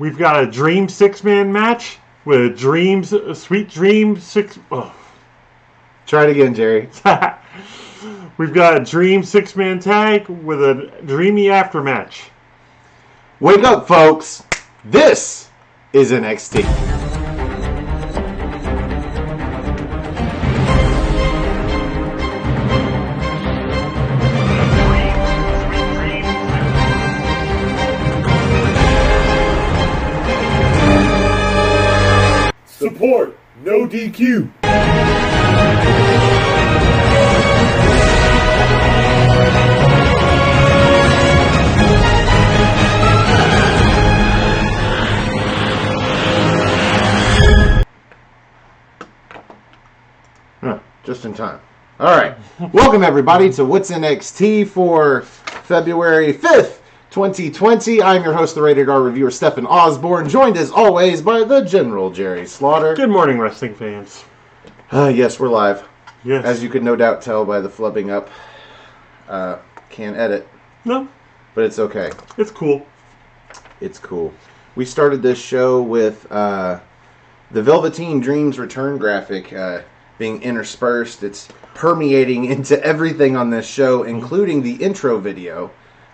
We've got a Dream 6-man match with Sweet Dream 6... Oh. Try it again, Jerry. We've got a Dream 6-man tag with a Dreamy Aftermatch. Wake up, folks. This is NXT. Support, no DQ. Just in time. All right. Welcome, everybody, to What's NXT for February 5th, 2020. I'm your host, the Rated R reviewer, Stefan Osborne, joined as always by the General Jerry Slaughter. Good morning, wrestling fans. Yes, we're live. Yes. As you could no doubt tell by the flubbing up. Can't edit. No. But it's okay. It's cool. It's cool. We started this show with the Velveteen Dreams return graphic being interspersed. It's permeating into everything on this show, including the intro video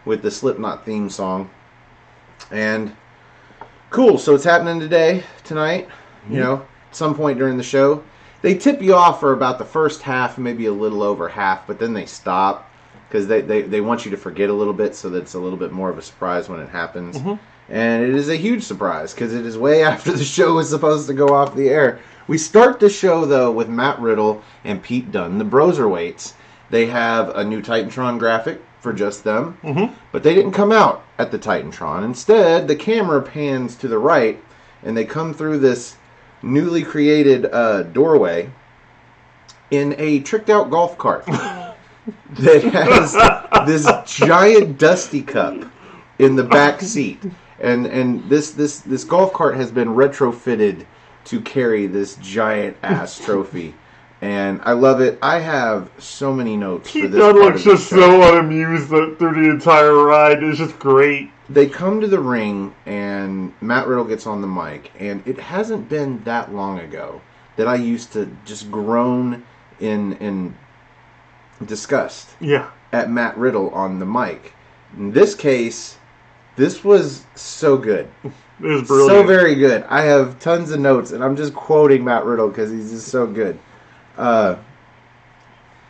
with the Slipknot theme song. And cool, so it's happening tonight, you know, at some point during the show. They tip you off for about the first half, maybe a little over half, but then they stop because they want you to forget a little bit so that it's a little bit more of a surprise when it happens. And it is a huge surprise because it is way after the show was supposed to go off the air. We start the show, though, with Matt Riddle and Pete Dunne, the Broserweights. They have a new Titantron graphic for just them, but they didn't come out at the Titantron. Instead, the camera pans to the right, and they come through this newly created doorway in a tricked-out golf cart that has this giant Dusty Cup in the back seat. And this golf cart has been retrofitted to carry this giant-ass trophy. And I love it. I have so many notes for this part looks of the just show. so unamused through the entire ride. It's just great. They come to the ring, and Matt Riddle gets on the mic. And it hasn't been that long ago that I used to just groan in disgust at Matt Riddle on the mic. In this case, this was so good. It was brilliant. So very good. I have tons of notes, and I'm just quoting Matt Riddle because he's just so good.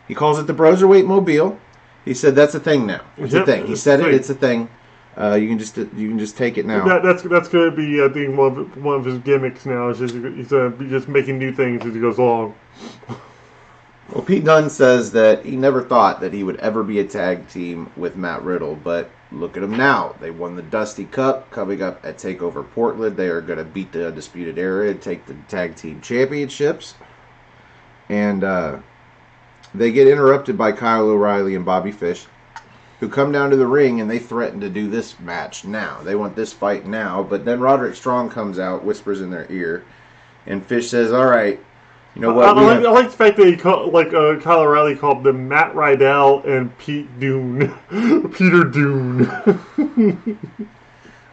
He calls it the Broserweight Mobile. He said that's a thing now. It's a thing. He said it. It's a thing. You can just take it now. That's going to be, I think, one of his gimmicks now. Is just he's just making new things as he goes along. Well, Pete Dunne says that he never thought that he would ever be a tag team with Matt Riddle, but look at them now. They won the Dusty Cup coming up at TakeOver Portland. They are going to beat the Undisputed Era and take the tag team championships. And they get interrupted by Kyle O'Reilly and Bobby Fish, who come down to the ring and they threaten to do this match now. They want this fight now. But then Roderick Strong comes out, whispers in their ear, and Fish says, all right, you know what? I like the fact that he Kyle O'Reilly called them Matt Rydell and Peter Dune.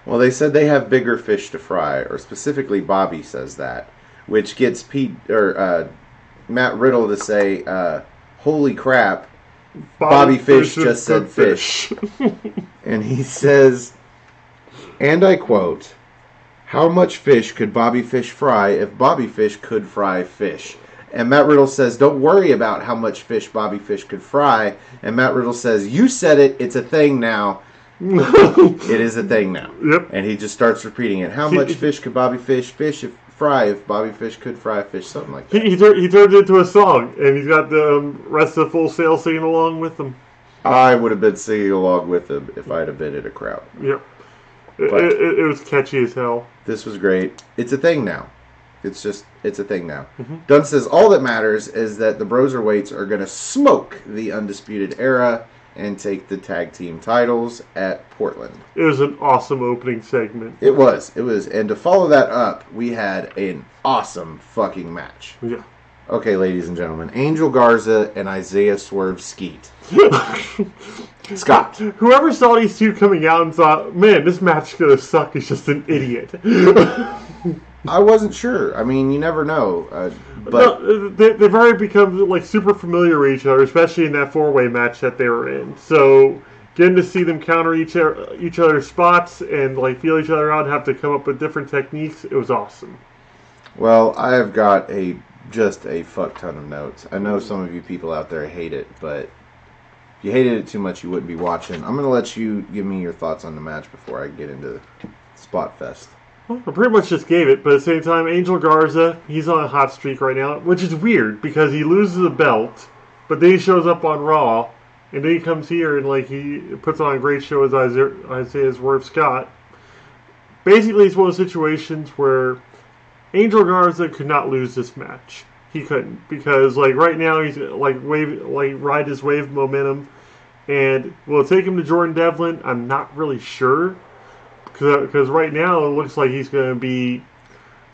Well, they said they have bigger fish to fry, or specifically Bobby says that, which gets Matt Riddle to say, holy crap, Bobby Fish just said fish. And he says, and I quote, how much fish could Bobby Fish fry if Bobby Fish could fry fish? And Matt Riddle says, don't worry about how much fish Bobby Fish could fry. And Matt Riddle says, you said it, it's a thing now. It is a thing now. Yep. And he just starts repeating it. How much fish could Bobby Fish fry if Bobby Fish could fry fish? Something like that. He turned it into a song, and he's got the rest of Full Sail singing along with him. I would have been singing along with him if I'd have been in a crowd. Yep. It was catchy as hell. This was great. It's a thing now. It's a thing now. Dunne says all that matters is that the Broserweights are going to smoke the Undisputed Era and take the tag team titles at Portland. It was an awesome opening segment. It was. And to follow that up, we had an awesome fucking match. Yeah. Okay, ladies and gentlemen, Angel Garza and Isaiah Swerve Skeet. Scott. Whoever saw these two coming out and thought, man, this match is going to suck is just an idiot. I wasn't sure. I mean, you never know. But no, they've already become like super familiar with each other, especially in that four-way match that they were in. So getting to see them counter each other's spots and like feel each other out and have to come up with different techniques, it was awesome. Well, I have got just a fuck ton of notes. I know some of you people out there hate it, but if you hated it too much, you wouldn't be watching. I'm going to let you give me your thoughts on the match before I get into Spot Fest. Well, I pretty much just gave it, but at the same time, Angel Garza, he's on a hot streak right now, which is weird because he loses the belt, but then he shows up on Raw, and then he comes here and like he puts on a great show as Isaiah Swerve Scott. Basically, it's one of those situations where Angel Garza could not lose this match. He couldn't because like right now he's ride his wave momentum, and will it take him to Jordan Devlin? I'm not really sure. Because right now it looks like he's going to be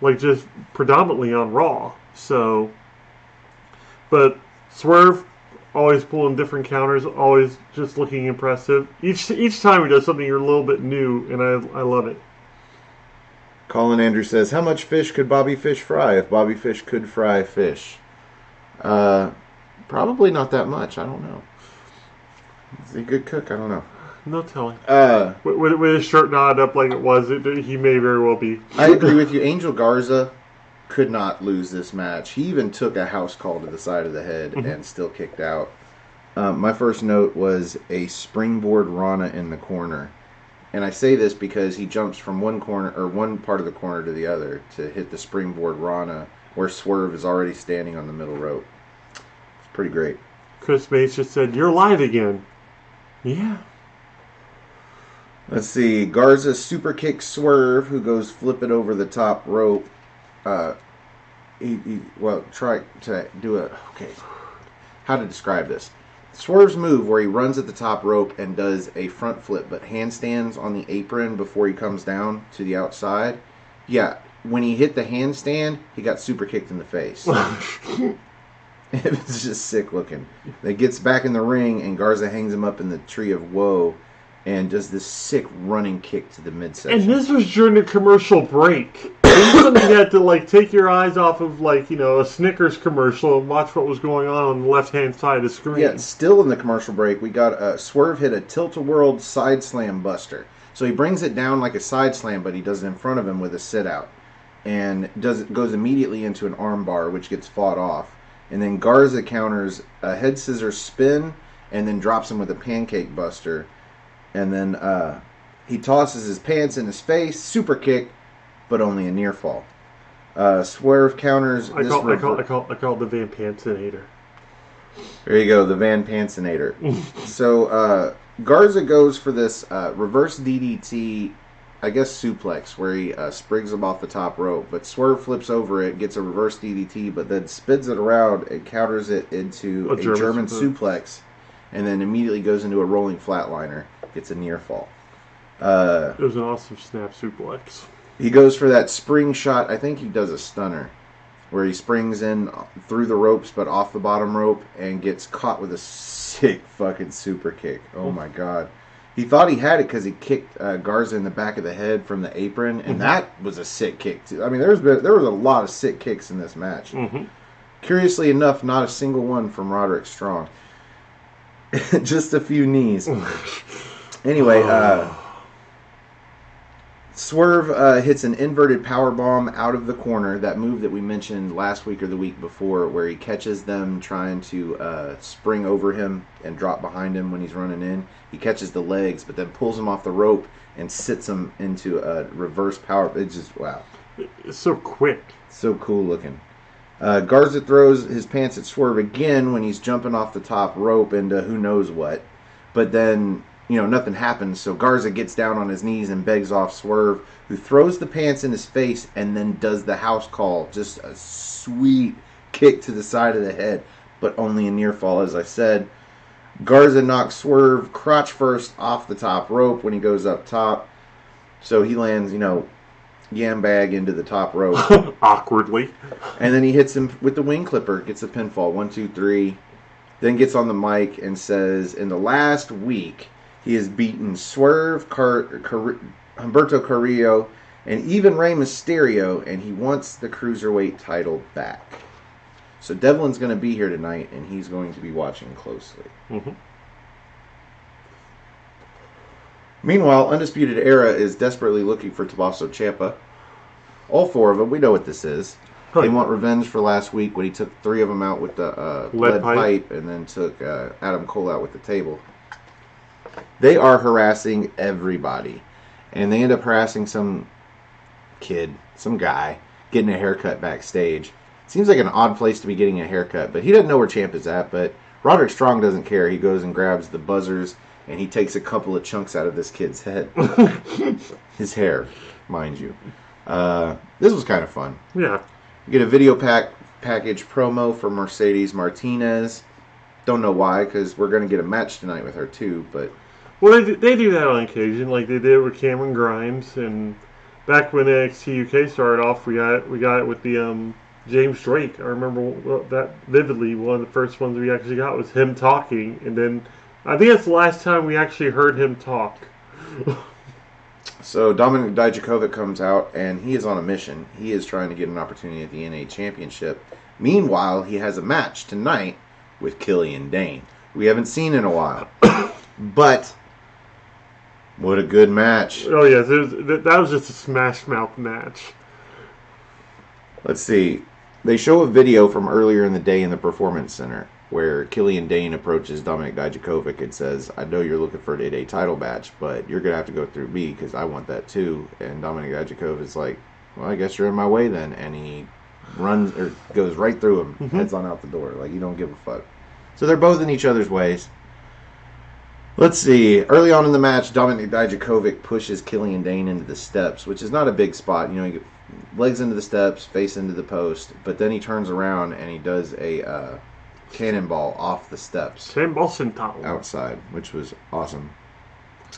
like just predominantly on Raw. So, but Swerve always pulling different counters, always just looking impressive. Each time he does something a little bit new, and I love it. Colin Andrews says, how much fish could Bobby Fish fry if Bobby Fish could fry fish? Probably not that much. I don't know. Is he a good cook? I don't know. No telling. With his shirt knotted up like it was, he may very well be. I agree with you. Angel Garza could not lose this match. He even took a house call to the side of the head and still kicked out. My first note was a springboard Rana in the corner. And I say this because he jumps from one part of the corner to the other to hit the springboard Rana where Swerve is already standing on the middle rope. It's pretty great. Chris Mace just said, "You're live again." Yeah. Let's see. Garza super kicks Swerve, who goes flip it over the top rope. Try to do okay. How to describe this? Swerve's move where he runs at the top rope and does a front flip, but handstands on the apron before he comes down to the outside. Yeah, when he hit the handstand, he got super kicked in the face. It was just sick looking. He gets back in the ring and Garza hangs him up in the tree of woe and does this sick running kick to the midsection. And this was during the commercial break. This is something you had to like take your eyes off of a Snickers commercial and watch what was going on the left-hand side of the screen. Yeah, still in the commercial break, we got Swerve hit a tilt-a-world side slam buster. So he brings it down like a side slam, but he does it in front of him with a sit-out. And goes immediately into an arm bar, which gets fought off. And then Garza counters a head scissors spin and then drops him with a pancake buster. And then he tosses his pants in his face, super kick, but only a near fall. Swerve counters. I call it the Van Pansinator. There you go, the Van Pansinator. So Garza goes for this reverse DDT, I guess suplex, where he sprigs him off the top rope. But Swerve flips over it, gets a reverse DDT, but then spins it around and counters it into a German suplex, and then immediately goes into a rolling flatliner. Gets a near fall. It was an awesome snap suplex. He goes for that spring shot. I think he does a stunner, where he springs in through the ropes but off the bottom rope and gets caught with a sick fucking super kick. Oh my god. He thought he had it because he kicked Garza in the back of the head from the apron, and that was a sick kick too. I mean, there was a lot of sick kicks in this match. Curiously enough, not a single one from Roderick Strong. Just a few knees. Anyway, Swerve hits an inverted powerbomb out of the corner, that move that we mentioned last week or the week before, where he catches them trying to spring over him and drop behind him when he's running in. He catches the legs, but then pulls him off the rope and sits him into a reverse power. It's just, wow. It's so quick. So cool looking. Garza throws his pants at Swerve again when he's jumping off the top rope into who knows what. But then, nothing happens. So Garza gets down on his knees and begs off Swerve, who throws the pants in his face and then does the house call. Just a sweet kick to the side of the head, but only a near fall, as I said. Garza knocks Swerve crotch first off the top rope when he goes up top. So he lands, yam bag into the top rope. Awkwardly. And then he hits him with the wing clipper, gets a pinfall, 1, 2, 3. Then gets on the mic and says, in the last week, he has beaten Swerve, Humberto Carrillo, and even Rey Mysterio, and he wants the Cruiserweight title back. So Devlin's going to be here tonight, and he's going to be watching closely. Mm-hmm. Meanwhile, Undisputed Era is desperately looking for Tommaso Ciampa. All 4 of them, we know what this is. They want revenge for last week when he took 3 of them out with the lead pipe and then took Adam Cole out with the table. They are harassing everybody. And they end up harassing some kid, some guy, getting a haircut backstage. Seems like an odd place to be getting a haircut, but he doesn't know where Champ is at. But Roderick Strong doesn't care. He goes and grabs the buzzers, and he takes a couple of chunks out of this kid's head. His hair, mind you. This was kind of fun. Yeah. You get a video package promo for Mercedes Martinez. Don't know why, because we're going to get a match tonight with her too. But well, they do that on occasion, like they did with Cameron Grimes, and back when NXT UK started off, we got it with the James Drake. I remember that vividly. One of the first ones we actually got was him talking, and then I think that's the last time we actually heard him talk. So Dominik Dijakovic comes out, and he is on a mission. He is trying to get an opportunity at the NA Championship. Meanwhile, he has a match tonight with Killian Dane. We haven't seen in a while. But what a good match. Oh, yes. That was just a smash mouth match. Let's see. They show a video from earlier in the day in the Performance Center where Killian Dane approaches Dominik Dijakovic and says, I know you're looking for a day title match, but you're going to have to go through me because I want that too. And Dominik Dijakovic is like, well, I guess you're in my way then. And he runs or goes right through him, heads on out the door. Like, you don't give a fuck. So they're both in each other's ways. Let's see. Early on in the match, Dominik Dijakovic pushes Killian Dane into the steps, which is not a big spot. You know, he gets legs into the steps, face into the post, but then he turns around and he does a cannonball off the steps. Cannonball senton. Outside, which was awesome.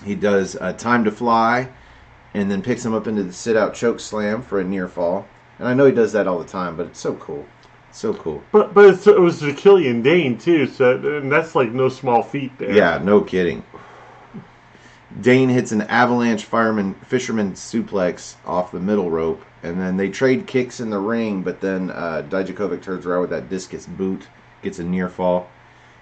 He does Time to Fly and then picks him up into the sit-out choke slam for a near fall. And I know he does that all the time, but it's so cool. So cool. But it was the Killian Dane, too, so and that's like no small feat there. Yeah, no kidding. Dane hits an avalanche fisherman suplex off the middle rope, and then they trade kicks in the ring, but then Dijakovic turns around with that discus boot, gets a near fall.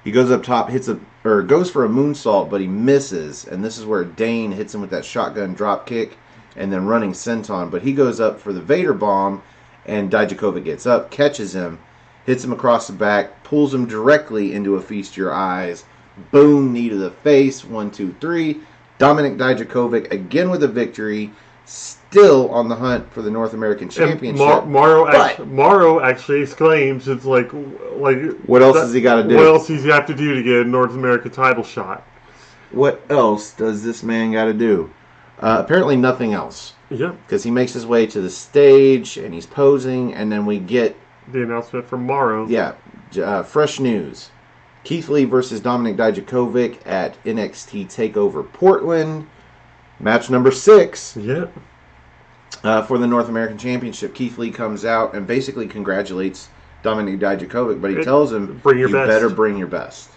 He goes up top, goes for a moonsault, but he misses, and this is where Dane hits him with that shotgun drop kick and then running senton, but he goes up for the Vader bomb, and Dijakovic gets up, catches him, hits him across the back, pulls him directly into a Feast Your Eyes. Boom, knee to the face, 1, 2, 3. Dominik Dijakovic again with a victory, still on the hunt for the North American Championship. Morrow actually exclaims, it's like what else has he got to do? What else does he have to do to get a North American title shot? What else does this man got to do? Apparently nothing else. Yeah. Because he makes his way to the stage, and he's posing, and then we get the announcement from Morrow. Yeah. Fresh news. Keith Lee versus Dominik Dijakovic at NXT TakeOver Portland. Match number 6. Yeah. For the North American Championship. Keith Lee comes out and basically congratulates Dominik Dijakovic, but he tells him, you better bring your best.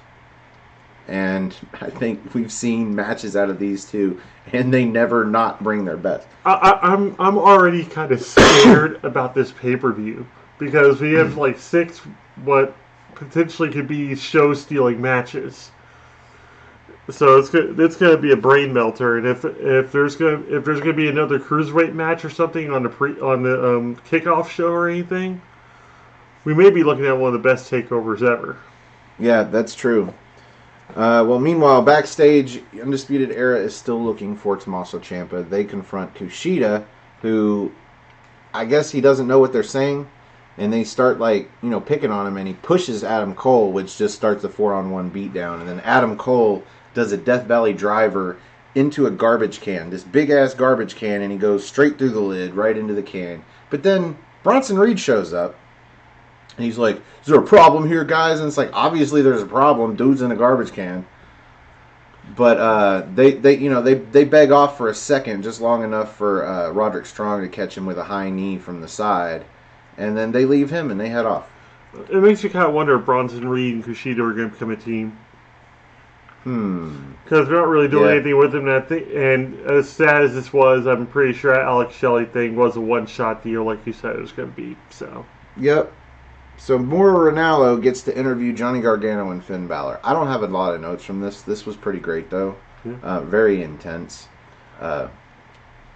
And I think we've seen matches out of these two, and they never not bring their best. I'm already kind of scared about this pay-per-view because we have like 6 what potentially could be show-stealing matches. So it's gonna be a brain melter, and if there's gonna be another cruiserweight match or something on the kickoff show or anything, we may be looking at one of the best takeovers ever. Yeah, that's true. Well, meanwhile, backstage, Undisputed Era is still looking for Tommaso Ciampa. They confront Kushida, who I guess he doesn't know what they're saying, and they start picking on him, and he pushes Adam Cole, which just starts a 4-on-1 beatdown, and then Adam Cole does a Death Valley driver into a garbage can, this big-ass garbage can, and he goes straight through the lid, right into the can. But then Bronson Reed shows up, and he's like, is there a problem here, guys? And it's like, obviously there's a problem. Dude's in a garbage can. But they beg off for a second, just long enough for Roderick Strong to catch him with a high knee from the side, and then they leave him and they head off. It makes you kind of wonder if Bronson Reed and Kushida are going to become a team. Because they're not really doing anything with him. And as sad as this was, I'm pretty sure that Alex Shelley thing was a one-shot deal, like you said it was going to be. So. Yep. So Mauro Ranallo gets to interview Johnny Gargano and Finn Balor. I don't have a lot of notes from this. This was pretty great, though. Yeah. Very intense.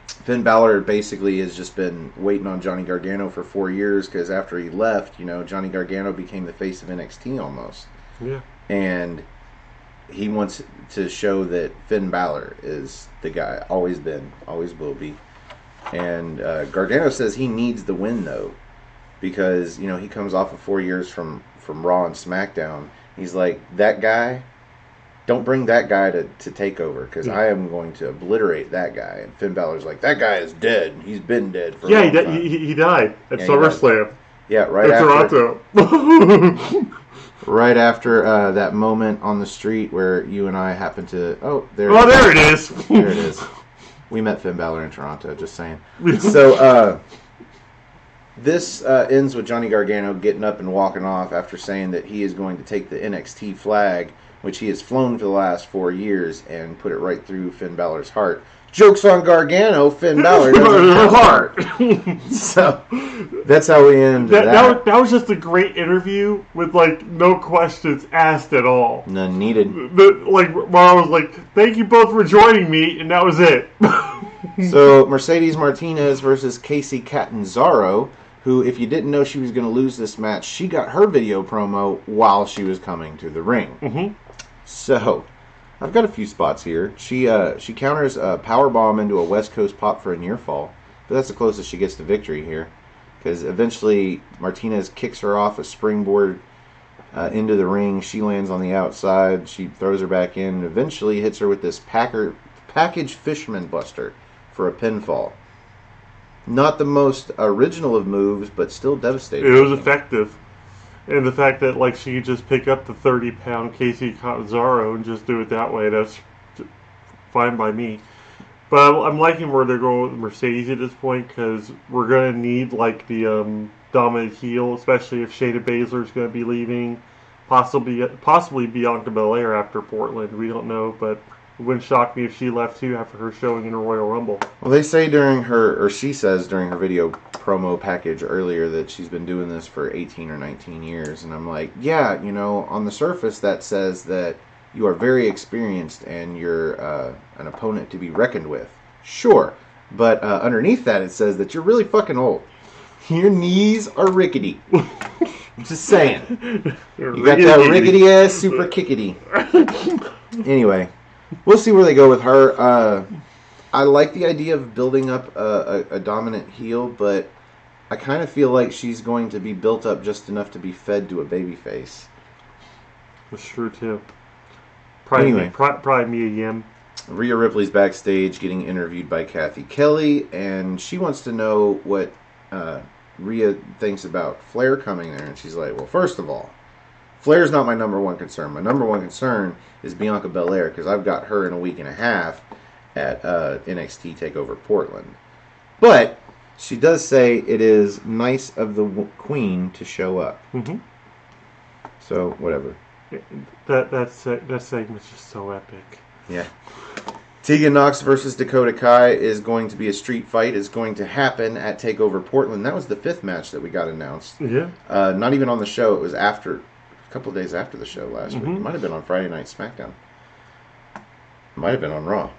Finn Balor basically has just been waiting on Johnny Gargano for 4 years because after he left, Johnny Gargano became the face of NXT almost. Yeah. And he wants to show that Finn Balor is the guy. Always been, always will be. And Gargano says he needs the win, though. Because, he comes off of 4 years from Raw and SmackDown. He's like, that guy, don't bring that guy to TakeOver, because I am going to obliterate that guy. And Finn Balor's like, that guy is dead. He's been dead for a long time. He died at SummerSlam. Yeah, right after Toronto. Right after that moment on the street where you and I happened to... there it is. There it is. We met Finn Balor in Toronto, just saying. So, this ends with Johnny Gargano getting up and walking off after saying that he is going to take the NXT flag, which he has flown for the last 4 years, and put it right through Finn Balor's heart. Joke's on Gargano, Finn Balor doesn't have a heart. So, that's how we end that. That was just a great interview with, no questions asked at all. None needed. Mara was like, thank you both for joining me, and that was it. So, Mercedes Martinez versus Casey Catanzaro, who, if you didn't know she was going to lose this match, she got her video promo while she was coming to the ring. Mm-hmm. So, I've got a few spots here. She counters a powerbomb into a West Coast pop for a near fall, but that's the closest she gets to victory here. Because eventually Martinez kicks her off a springboard into the ring. She lands on the outside. She throws her back in and eventually hits her with this package fisherman buster for a pinfall. Not the most original of moves, but still devastating. It was effective. And the fact that she could just pick up the 30-pound Casey Catanzaro and just do it that way, that's fine by me. But I'm liking where they're going with Mercedes at this point, because we're going to need the dominant heel, especially if Shayna Baszler is going to be leaving, possibly Bianca Belair after Portland. We don't know, but it wouldn't shock me if she left too after her showing in a Royal Rumble. Well, they say she says during her video promo package earlier that she's been doing this for 18 or 19 years. And I'm like, yeah, on the surface that says that you are very experienced and you're an opponent to be reckoned with. Sure. But underneath that it says that you're really fucking old. Your knees are rickety. I'm just saying. You got that rickety ass super kickety. Anyway. We'll see where they go with her. I like the idea of building up a dominant heel, but I kind of feel like she's going to be built up just enough to be fed to a babyface. That's true, too. Probably Mia Yim. Rhea Ripley's backstage getting interviewed by Kathy Kelly, and she wants to know what Rhea thinks about Flair coming there. And she's like, well, first of all, Flair's not my number one concern. My number one concern is Bianca Belair, because I've got her in a week and a half at NXT TakeOver Portland. But she does say it is nice of the Queen to show up. Mm-hmm. So, whatever. That segment's just so epic. Yeah. Tegan Nox versus Dakota Kai is going to be a street fight. It's going to happen at TakeOver Portland. That was the 5th match that we got announced. Yeah. Not even on the show. It was a couple of days after the show last week. Mm-hmm. It might have been on Friday Night SmackDown. It might have been on Raw.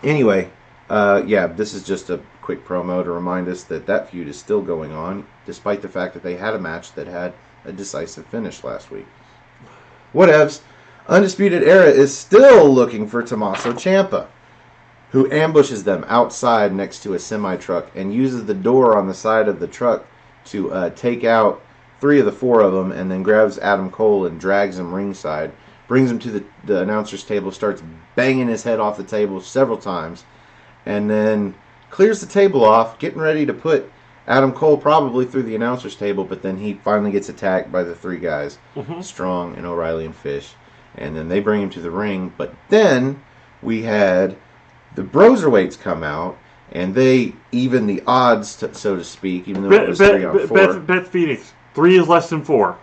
Anyway, this is just a quick promo to remind us that feud is still going on, despite the fact that they had a match that had a decisive finish last week. Whatevs. Undisputed Era is still looking for Tommaso Ciampa, who ambushes them outside next to a semi-truck and uses the door on the side of the truck to take out 3 of the 4 of them, and then grabs Adam Cole and drags him ringside, brings him to the announcer's table, starts banging his head off the table several times, and then clears the table off, getting ready to put Adam Cole probably through the announcer's table, but then he finally gets attacked by the 3 guys, Mm-hmm. Strong and O'Reilly and Fish. And then they bring him to the ring. But then we had the Broserweights come out, and they even the odds, so to speak, even though it was 3 on 4. Beth Phoenix, 3 is less than 4.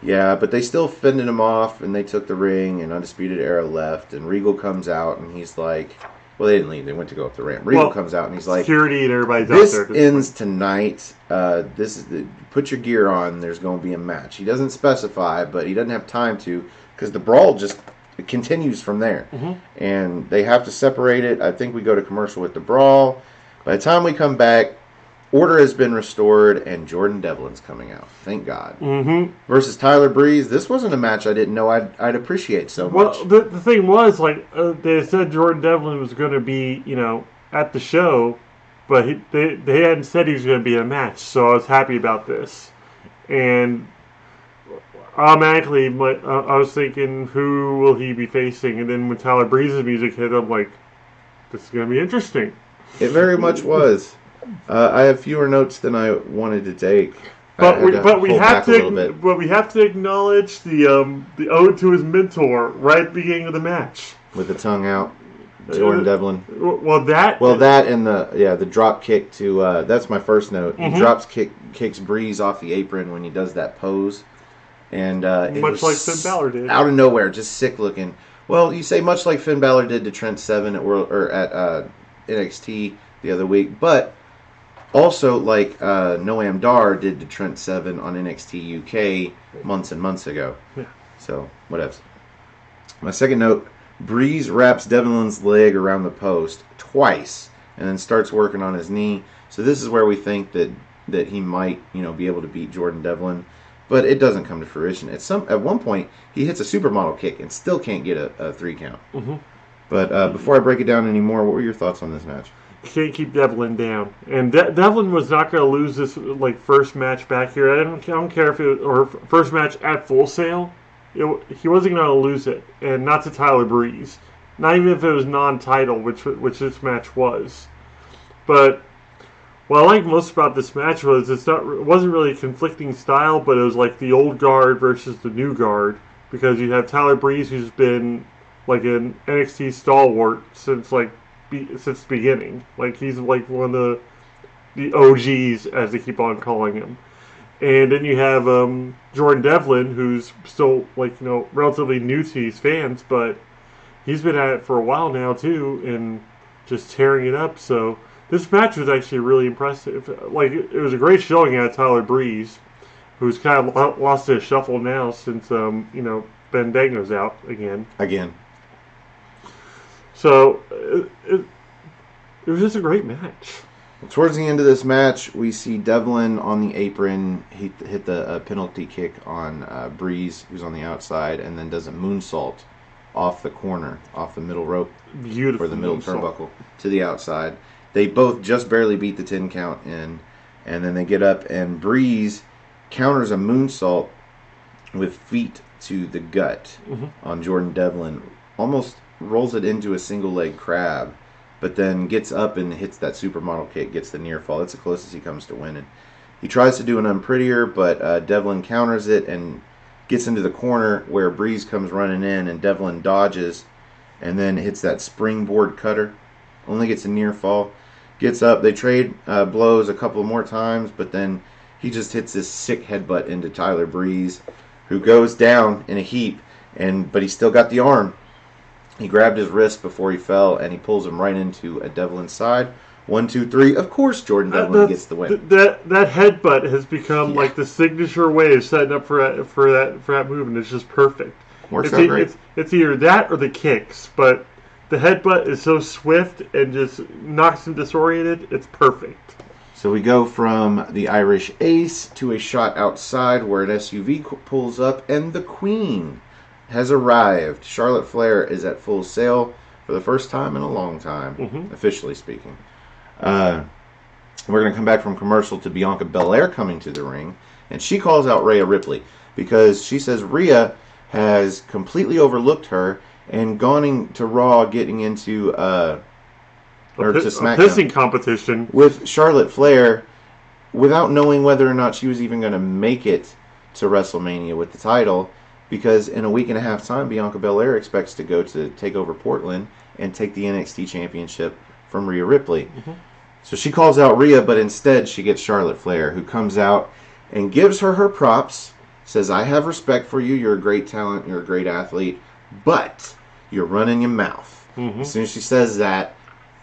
Yeah, but they still fended him off, and they took the ring, and Undisputed Era left, and Regal comes out, and he's like, well, they didn't leave. They went to go up the ramp. Regal comes out, and he's like, security and everybody's this out there. ends tonight. Put your gear on. There's going to be a match. He doesn't specify, but he doesn't have time to, because the brawl just continues from there. Mm-hmm. And they have to separate it. I think we go to commercial with the brawl. By the time we come back, order has been restored, and Jordan Devlin's coming out. Thank God. Mm-hmm. Versus Tyler Breeze. This wasn't a match I didn't know I'd appreciate so much. Well, the thing was, like, they said Jordan Devlin was going to be, at the show, but they hadn't said he was going to be in a match, so I was happy about this. And automatically, I was thinking, who will he be facing? And then when Tyler Breeze's music hit, I'm like, this is going to be interesting. It very much was. I have fewer notes than I wanted to take. But we have to acknowledge the ode to his mentor right at the beginning of the match. With the tongue out, Jordan Devlin. That and the drop kick to that's my first note. Mm-hmm. He kicks Breeze off the apron when he does that pose, and much like Finn Balor did out of nowhere, just sick looking. Well, you say much like Finn Balor did to Trent Seven at NXT the other week, but also like Noam Dar did to Trent Seven on NXT UK months and months ago. Yeah. So whatevs. My second note. Breeze wraps Devlin's leg around the post twice and then starts working on his knee. So this is where we think that he might, be able to beat Jordan Devlin, but it doesn't come to fruition. At one point, he hits a supermodel kick and still can't get a 3 count. Mm-hmm. But before I break it down anymore, what were your thoughts on this match? You can't keep Devlin down, and Devlin was not going to lose this first match back here. I don't care if it or first match at Full Sail. He wasn't going to lose it, and not to Tyler Breeze. Not even if it was non-title, which this match was. But what I like most about this match was it wasn't really a conflicting style, but it was like the old guard versus the new guard, because you have Tyler Breeze, who's been like an NXT stalwart since the beginning. Like he's like one of the OGs, as they keep on calling him. And then you have Jordan Devlin, who's still relatively new to these fans, but he's been at it for a while now too, and just tearing it up. So this match was actually really impressive. Like it was a great showing out of Tyler Breeze, who's kind of lost his shuffle now since Bandango's out again. So it was just a great match. Towards the end of this match, we see Devlin on the apron hit the penalty kick on Breeze, who's on the outside, and then does a moonsault off the corner, off the middle rope, beautiful, or the middle turnbuckle to the outside. They both just barely beat the 10 count in, and then they get up, and Breeze counters a moonsault with feet to the gut on Jordan Devlin, almost rolls it into a single leg crab. But then gets up and hits that supermodel kick, gets the near fall. That's the closest he comes to winning. He tries to do an unprettier, but Devlin counters it and gets into the corner where Breeze comes running in, and Devlin dodges and then hits that springboard cutter. Only gets a near fall. Gets up. They trade blows a couple more times, but then he just hits this sick headbutt into Tyler Breeze, who goes down in a heap, but he's still got the arm. He grabbed his wrist before he fell, and he pulls him right into a Devlin side. 1, 2, 3. Of course, Jordan Devlin gets the win. That headbutt has become like the signature way of setting up for that move, and it's just perfect. Works out great. It's either that or the kicks, but the headbutt is so swift and just knocks him disoriented. It's perfect. So we go from the Irish Ace to a shot outside where an SUV pulls up, and the Queen has arrived. Charlotte Flair is at Full Sail for the first time in a long time, officially speaking. We're going to come back from commercial to Bianca Belair coming to the ring, and she calls out Rhea Ripley because she says Rhea has completely overlooked her and gone to Raw, getting into to SmackDown, a pissing competition with Charlotte Flair without knowing whether or not she was even going to make it to WrestleMania with the title, because in a week and a half time, Bianca Belair expects to go to take over Portland and take the NXT championship from Rhea Ripley. Mm-hmm. So she calls out Rhea, but instead she gets Charlotte Flair, who comes out and gives her props, says, I have respect for you, you're a great talent, you're a great athlete, but you're running your mouth. Mm-hmm. As soon as she says that,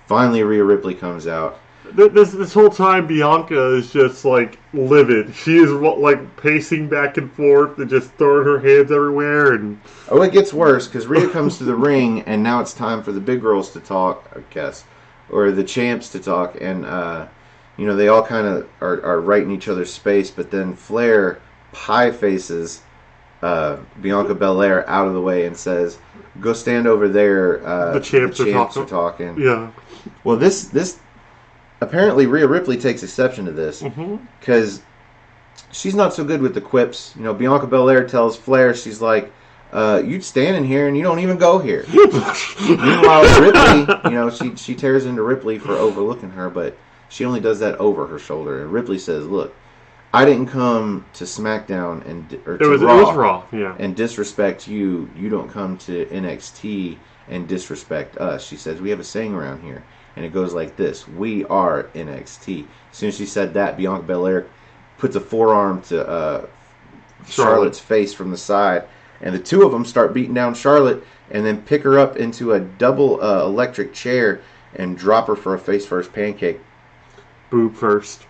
finally Rhea Ripley comes out. This whole time, Bianca is just like livid. She is like pacing back and forth and just throwing her hands everywhere. And oh, it gets worse because Rhea comes to the ring, and now it's time for the big girls to talk, I guess, or the champs to talk, and they all kind of are right in each other's space. But then Flair pie faces Bianca Belair out of the way and says, "Go stand over there." The champs are talking. Yeah. Well, this. Apparently, Rhea Ripley takes exception to this because she's not so good with the quips. Bianca Belair tells Flair, she's like, "You'd stand in here and you don't even go here." Meanwhile, Ripley, she tears into Ripley for overlooking her, but she only does that over her shoulder. And Ripley says, "Look, I didn't come to SmackDown It was Raw, yeah, and disrespect you. You don't come to NXT and disrespect us." She says, "We have a saying around here. And it goes like this: we are NXT." As soon as she said that, Bianca Belair puts a forearm to Charlotte's face from the side, and the two of them start beating down Charlotte, and then pick her up into a double electric chair and drop her for a face-first pancake. Boob first.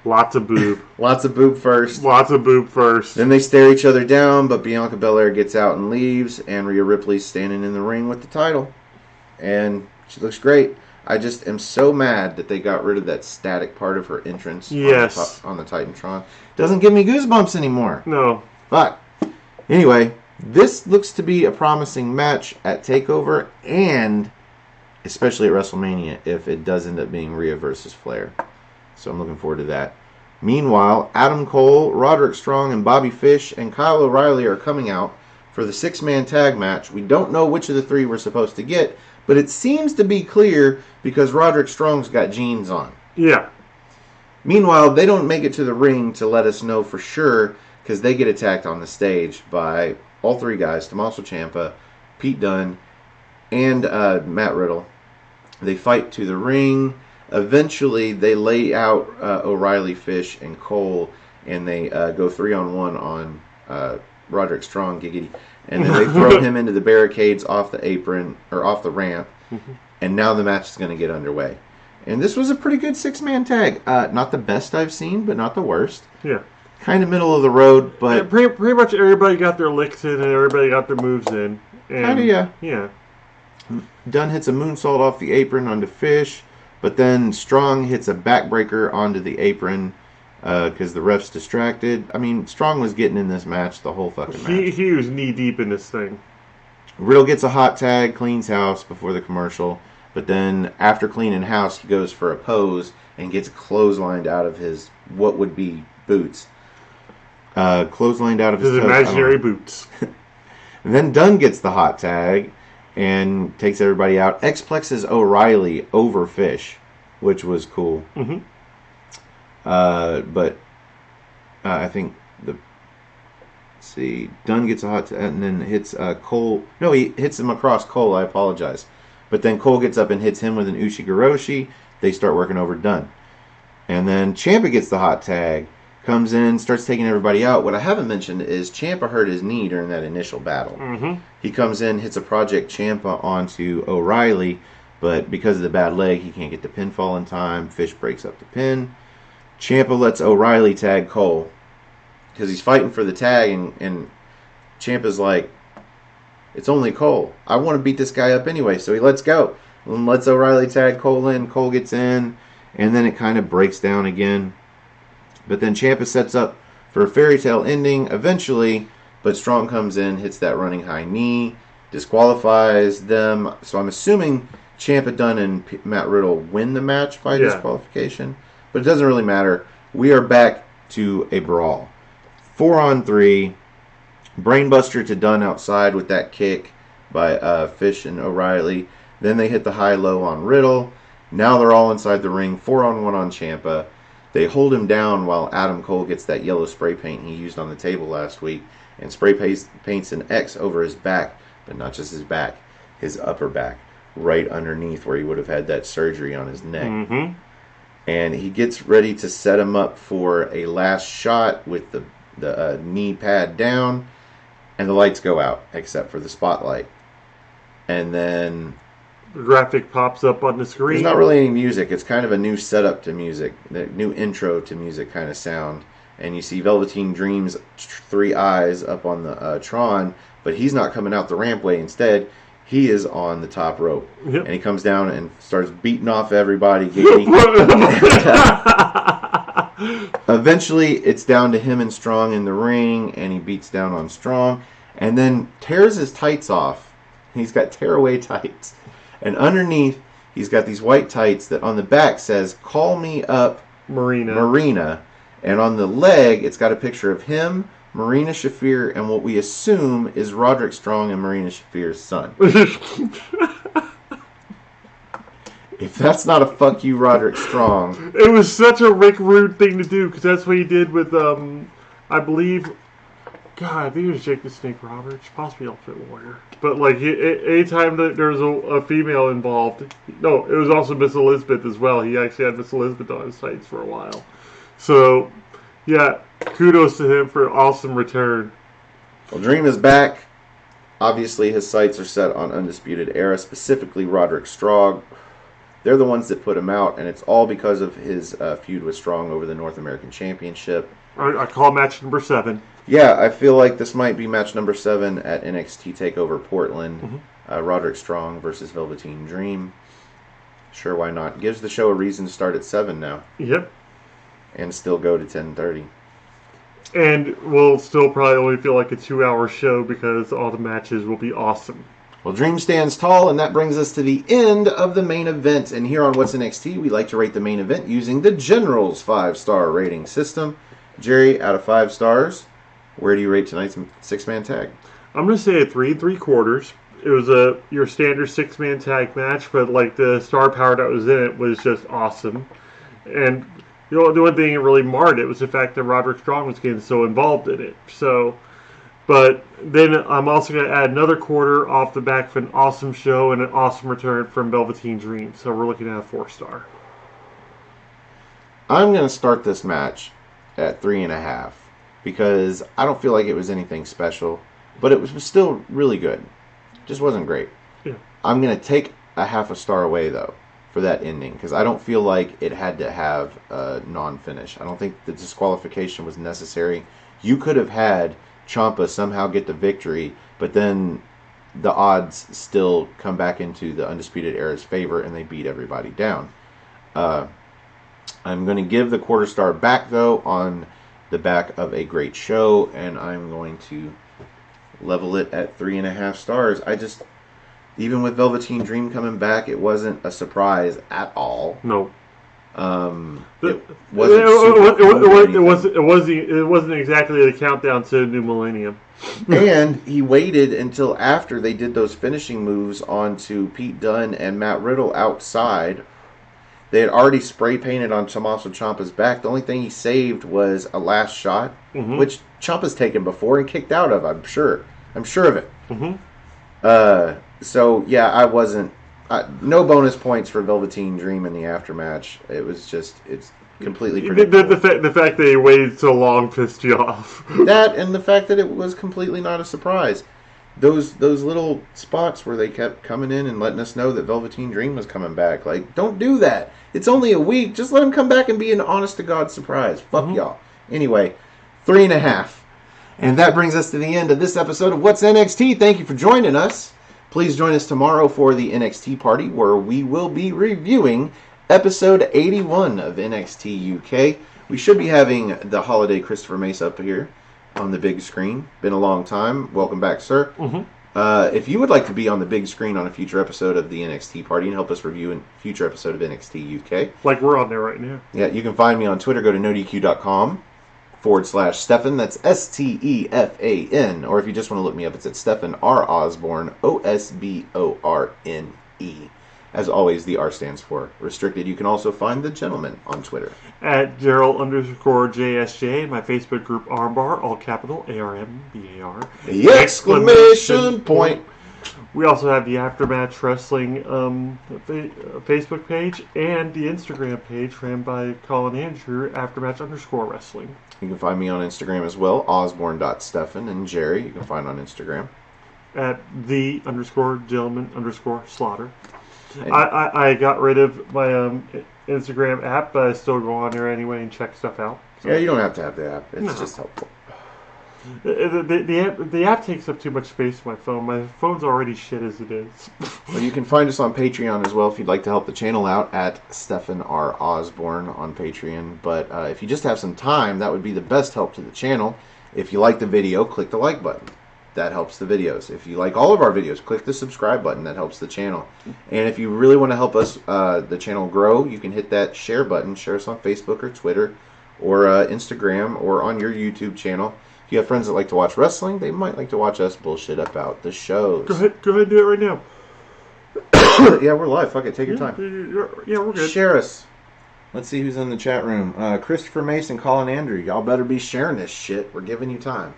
Lots of boob. Lots of boob first. Lots of boob first. Then they stare each other down, but Bianca Belair gets out and leaves, and Rhea Ripley's standing in the ring with the title. And she looks great. I just am so mad that they got rid of that static part of her entrance on the Titantron. Doesn't give me goosebumps anymore. No. But anyway, this looks to be a promising match at TakeOver and especially at WrestleMania if it does end up being Rhea versus Flair. So I'm looking forward to that. Meanwhile, Adam Cole, Roderick Strong, and Bobby Fish and Kyle O'Reilly are coming out for the 6-man tag match. We don't know which of the three we're supposed to get, but it seems to be clear because Roderick Strong's got jeans on. Yeah. Meanwhile, they don't make it to the ring to let us know for sure because they get attacked on the stage by all three guys, Tommaso Ciampa, Pete Dunne, and Matt Riddle. They fight to the ring. Eventually, they lay out O'Reilly, Fish, and Cole, and they go 3-on-1 on Roderick Strong, giggity. And then they throw him into the barricades off the apron, or off the ramp. And now the match is going to get underway. And this was a pretty good 6-man tag. Not the best I've seen, but not the worst. Yeah. Kind of middle of the road, but... Yeah, pretty much everybody got their licks in and everybody got their moves in. Kind of, yeah. Yeah. Dunn hits a moonsault off the apron onto Fish, but then Strong hits a backbreaker onto the apron because the ref's distracted. I mean, Strong was getting in this match the whole fucking match. He was knee-deep in this thing. Riddle gets a hot tag, cleans house before the commercial, but then after cleaning house, he goes for a pose and gets clotheslined out of his, what would be, boots. Clotheslined out of his imaginary boots. And then Dunn gets the hot tag and takes everybody out. X-Plexes O'Reilly over Fish, which was cool. Mm-hmm. But I think Dunn gets a hot tag and then hits Cole. No, he hits him across Cole. I apologize. But then Cole gets up and hits him with an Ushigoroshi. They start working over Dunn. And then Ciampa gets the hot tag. Comes in, starts taking everybody out. What I haven't mentioned is Ciampa hurt his knee during that initial battle. Mm-hmm. He comes in, hits a Project Ciampa onto O'Reilly, but because of the bad leg, he can't get the pinfall in time. Fish breaks up the pin. Ciampa lets O'Reilly tag Cole because he's fighting for the tag, and Ciampa's like, it's only Cole. I want to beat this guy up anyway, so he lets go. And lets O'Reilly tag Cole in. Cole gets in, and then it kind of breaks down again. But then Ciampa sets up for a fairy tale ending eventually, but Strong comes in, hits that running high knee, disqualifies them. So I'm assuming Ciampa, Dunn, and Matt Riddle win the match by disqualification. But it doesn't really matter. We are back to a brawl. 4-on-3. Brainbuster to Dunn outside with that kick by Fish and O'Reilly. Then they hit the high-low on Riddle. Now they're all inside the ring. 4-on-1 on Ciampa. They hold him down while Adam Cole gets that yellow spray paint he used on the table last week. and spray paints an X over his back, but not just his back, his upper back, right underneath where he would have had that surgery on his neck. Mm-hmm. And he gets ready to set him up for a last shot with the knee pad down, and the lights go out except for the spotlight. And then The graphic pops up on the screen. there's not really any music. It's kind of a new setup to music, the new intro to music kind of sound. And you see Velveteen Dream's 3 eyes up on the Tron, but he's not coming out the rampway. Instead, he is on the top rope. Yep. And he comes down and starts beating off everybody. Eventually, it's down to him and Strong in the ring, and he beats down on Strong, and then tears his tights off. He's got tearaway tights. And underneath, he's got these white tights that on the back says, "Call me up, Marina." And on the leg, it's got a picture of him, Marina Shafir, and what we assume is Roderick Strong and Marina Shafir's son. If that's not a fuck you, Roderick Strong. It was such a Rick Rude thing to do, because that's what he did with, I believe, God, I think it was Jake the Snake Roberts, possibly Ultimate Warrior. But, like, anytime that there's a female involved, no, it was also Miss Elizabeth as well. He actually had Miss Elizabeth on his sites for a while. So, yeah, kudos to him for an awesome return. Well, Dream is back. Obviously, his sights are set on Undisputed Era, specifically Roderick Strong. They're the ones that put him out, and it's all because of his feud with Strong over the North American Championship. I call match number 7. Yeah, I feel like this might be match number 7 at NXT TakeOver Portland. Mm-hmm. Roderick Strong versus Velveteen Dream. Sure, why not? Gives the show a reason to start at 7 now. Yep. And still go to 10:30. And we'll still probably only feel like a 2-hour show because all the matches will be awesome. Well, Dream stands tall, and that brings us to the end of the main event. And here on What's NXT, we like to rate the main event using the General's 5-star rating system. Jerry, out of 5 stars, where do you rate tonight's 6-man tag? I'm going to say a 3 3/4. It was your standard 6-man tag match, but like the star power that was in it was just awesome. And the one thing that really marred it was the fact that Roderick Strong was getting so involved in it. So, but then I'm also going to add another quarter off the back of an awesome show and an awesome return from Velveteen Dream. So we're looking at a 4-star. I'm going to start this match at 3.5 because I don't feel like it was anything special, but it was still really good. Just wasn't great. Yeah. I'm going to take a 0.5 star away, though, for that ending because I don't feel like it had to have a non-finish. I don't think the disqualification was necessary. You could have had Ciampa somehow get the victory, but then the odds still come back into the Undisputed Era's favor and they beat everybody down. I'm going to give the 1/4 star back, though, on the back of a great show, and I'm going to level it at 3.5 stars. Even with Velveteen Dream coming back, it wasn't a surprise at all. No. It wasn't It wasn't exactly the countdown to the new millennium. And he waited until after they did those finishing moves onto Pete Dunne and Matt Riddle outside. They had already spray painted on Tommaso Ciampa's back. The only thing he saved was a last shot, which Ciampa's taken before and kicked out of, I'm sure. I'm sure of it. So, yeah, I wasn't... no bonus points for Velveteen Dream in the aftermatch. It was just... It's completely predictable. The fact that he waited so long pissed you off. That and the fact that it was completely not a surprise. Those little spots where they kept coming in and letting us know that Velveteen Dream was coming back. Like, don't do that. It's only a week. Just let him come back and be an honest-to-God surprise. Fuck y'all. Anyway, 3.5. And that brings us to the end of this episode of What's NXT. Thank you for joining us. Please join us tomorrow for the NXT party where we will be reviewing episode 81 of NXT UK. We should be having the holiday Christopher Mace up here on the big screen. Been a long time. Welcome back, sir. If you would like to be on the big screen on a future episode of the NXT party and help us review a future episode of NXT UK. Like we're on there right now. Yeah, you can find me on Twitter. Go to nodq.com/Stefan. That's STEFAN. Or if you just want to look me up, it's at Stefan R. Osborne, OSBORNE. As always, the R stands for restricted. You can also find the gentleman on Twitter. At Gerald_JSJ, my Facebook group Armbar, all capital, ARMBAR. The exclamation point. We also have the Aftermatch Wrestling Facebook page and the Instagram page ran by Colin Andrew, Aftermatch_Wrestling. You can find me on Instagram as well, Osborne.Stefan, and Jerry you can find on Instagram. At the_gentleman_slaughter. I got rid of my Instagram app, but I still go on there anyway and check stuff out. So. Yeah, you don't have to have the app. It's just helpful. The app takes up too much space on my phone. My phone's already shit as it is. Well, you can find us on Patreon as well if you'd like to help the channel out at Stefan R. Osborne on Patreon. But if you just have some time, that would be the best help to the channel. If you like the video, click the like button. That helps the videos. If you like all of our videos, click the subscribe button. That helps the channel. And if you really want to help us, the channel grow, you can hit that share button. Share us on Facebook or Twitter or Instagram or on your YouTube channel. If you have friends that like to watch wrestling, they might like to watch us bullshit about the shows. Go ahead and do it right now. Yeah, we're live. Fuck it. Take your time. Yeah, we're good. Share us. Let's see who's in the chat room. Christopher Mason, Colin Andrew. Y'all better be sharing this shit. We're giving you time.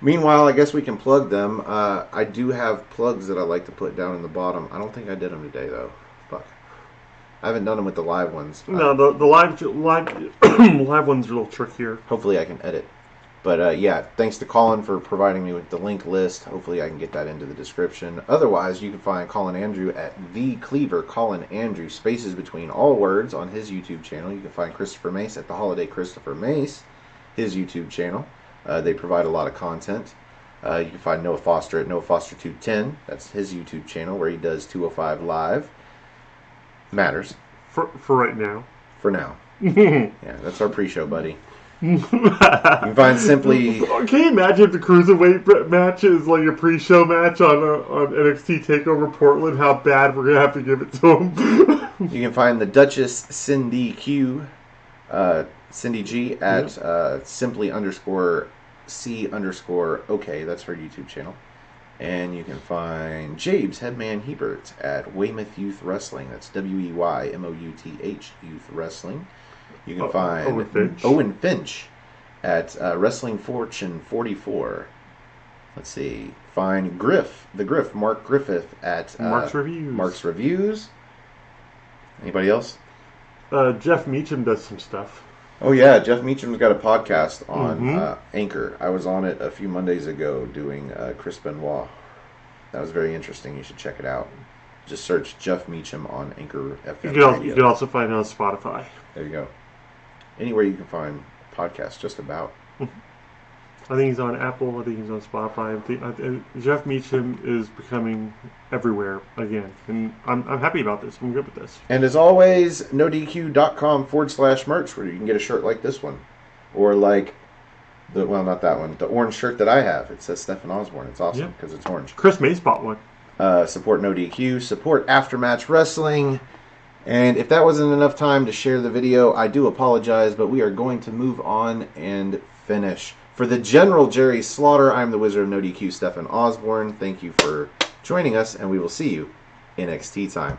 Meanwhile, I guess we can plug them. I do have plugs that I like to put down in the bottom. I don't think I did them today, though. Fuck. I haven't done them with the live ones. No, the live live one's a little trickier. Hopefully I can edit. But yeah, thanks to Colin for providing me with the link list. Hopefully I can get that into the description. Otherwise, you can find Colin Andrew at The Cleaver Colin Andrew, spaces between all words, on his YouTube channel. You can find Christopher Mace at The Holiday Christopher Mace, his YouTube channel. They provide a lot of content. You can find Noah Foster at Noah Foster 210. That's his YouTube channel where he does 205 Live. Matters. For right now. For now. Yeah, that's our pre-show, buddy. You can find simply... Can you imagine if the Cruiserweight match is like a pre-show match on NXT TakeOver Portland? How bad we're going to have to give it to them. You can find the Duchess Cindy Q, Cindy G at simply_C_OK. That's her YouTube channel. And you can find Jabes Headman Hebert at Weymouth Youth Wrestling. That's WEYMOUTH Youth Wrestling. You can find Owen Finch at Wrestling Fortune 44. Let's see. Find the Griff, Mark Griffith at Mark's Reviews. Mark's Reviews. Anybody else? Jeff Meacham does some stuff. Oh yeah, Jeff Meacham's got a podcast on Anchor. I was on it a few Mondays ago doing Chris Benoit. That was very interesting. You should check it out. Just search Jeff Meacham on Anchor FM. You can also find it on Spotify. There you go. Anywhere you can find podcasts, just about. I think he's on Apple. I think he's on Spotify. Jeff Meacham is becoming everywhere again. And I'm happy about this. I'm good with this. And as always, nodq.com/merch where you can get a shirt like this one. Or like, not that one, the orange shirt that I have. It says Stefan Osborne. It's awesome because it's orange. Chris Mace bought one. Support No DQ. Support Aftermatch Wrestling. And if that wasn't enough time to share the video, I do apologize, but we are going to move on and finish. For the General Jerry Slaughter, I'm the Wizard of No DQ, Stefan Osborne. Thank you for joining us, and we will see you in NXT time.